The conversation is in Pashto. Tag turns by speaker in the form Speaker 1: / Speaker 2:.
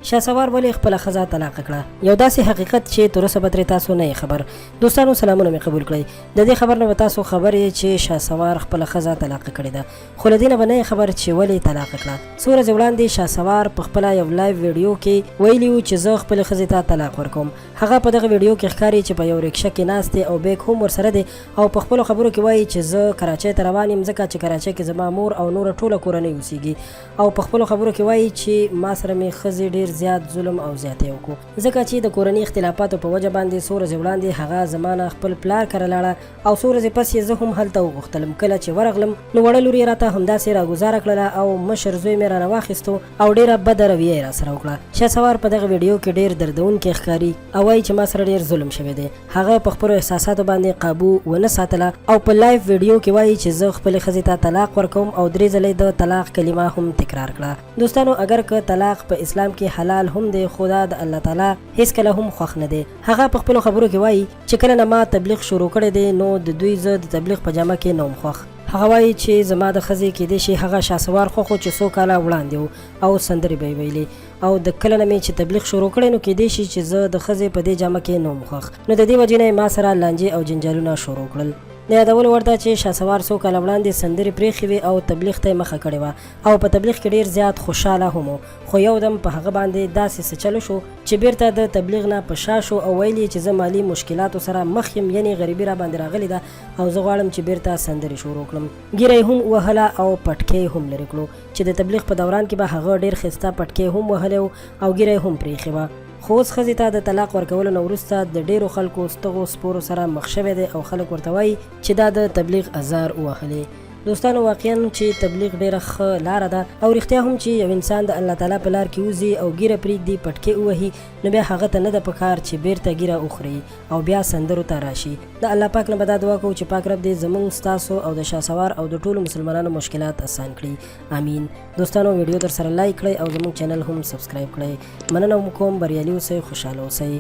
Speaker 1: شهسوار ولې خپل ښځه طلاق کړه؟ یو داسې حقیقت چې تر اوسه به ترې تاسو نه خبر. دوستانو سلامونه مې قبول کړئ. د دې خبر نه به تاسو خبر یې چې شهسوار خپل ښځه طلاق کړې ده، خو له دې نه به نه خبر چې ولې طلاق کړه. څو ورځې وړاندې شهسوار په خپله یو لایو ویډیو کې ویلي و چې زه خپلې ښځې ته طلاق ورکوم. هغه په دغه ویډیو کې ښکاري چې په یو رکشه کې ناست دی او بیګ هم ورسره دی او په خپلو خبرو کې وایي چې زه کراچۍ ته روان یم ځکه چې کراچۍ کې زما مور او نوره ټوله کورنۍ اوسیږي، او په خپلو خبرو کې وایي چې ما سره مې ښځې ډېر زیات ظلم او زیاتی وکړو ځکه چې د کورنۍ اختلافاتو په وجه باندې څو ورځې وړاندې هغه زما نه خپل پلار کره لاړه او څو ورځې پس یې زه هم هلته وغوښتلم. کله چې ورغلم نو وړه لور یې راته همداسې راګوزاره کړله او مشر زوی مې رانه واخیستو او ډېره بده رویه یې راسره وکړه. شهسوار په دغه ویډیو کې ډېر دردونکی ښکاري او وایي چې ما سره ډېر ظلم شوی دی. هغه په خپلو احساساتو باندې قابو ونه ساتله او په لایف ویډیو کې وایي چې زه خپلې ښځې ته طلاق ورکوم او 3 ځلې د طلاق کلمه هم تکرار کړه. دوستانو اگر که طلاق په اسلام کې حلال هم دی خو دا د الله تعالی هیڅکله هم خوښ نه دی. هغه په خپلو خبرو کې وایي چې کله نه ما تبلیغ شروع کړی دی نو د دوی زه د تبلیغ په جامه کې نه وم خوښ. هغه وایي چې زما د ښځې کېدای شي هغه شهسوار خوښ و چې څو کاله وړاندې و او سندرې به یې ویلې او د کله نه مې چې تبلیغ شروع کړی نو کېدای شي چې زه د ښځې په دې جامه کې نه وم خوښ، نو د دې وجې نه یې ما سره لانجې او جنجالونه شروع کړل. د یادولو ورته چې شهسوار څو کاله وړاندې سندرې پرېښې وې او تبلیغ ته یې مخه کړې وه او په تبلیغ کې ډېر زیات خوشحاله هم و، خو یو دم په هغه باندې داسې څه چلو شو چې بیرته د تبلیغ نه په شا شو او ویل یې چې زه مالي مشکلاتو سره مخ یم، یعنې غریبي را باندې راغلې ده او زه غواړم چې بیرته سندرې شروع کړم. ږیره یې هم وهله او پټکی هم لرې کړو چې د تبلیغ په دوران کې به هغه ډېر ښایسته پټکی هم وهلی و او ږیره یې هم پرېښې وه. خو اوس ښځې ته د طلاق ورکولو نه وروسته د ډېرو خلکو ستغو سپورو سره مخ شوی دی او خلک ورته وایي چې دا د تبلیغ ازار ووهلې. دوستانو واقعا چې تبلیغ ډېره ښه لاره ده او رښتیا هم چې یو انسان د الله تعالی په لار کې وځي او ږیره پرېږدي پټکې ووهي نو بیا هغه ته نه ده پکار چې بیرته ږیره وخوري او بیا سندرو ته راشي. د الله پاک نه به دا دعا کوو چې پاک رب دې زموږ ستاسو او د شهسوار او د ټولو مسلمانانو مشکلات اسان کړي، امین. دوستانو ویډیو در سره لایک کړئ او زموږ چینل هم سبسکرایب کړئ. مننه کوم، بریالي اوسئ، خوشحاله اوسئ.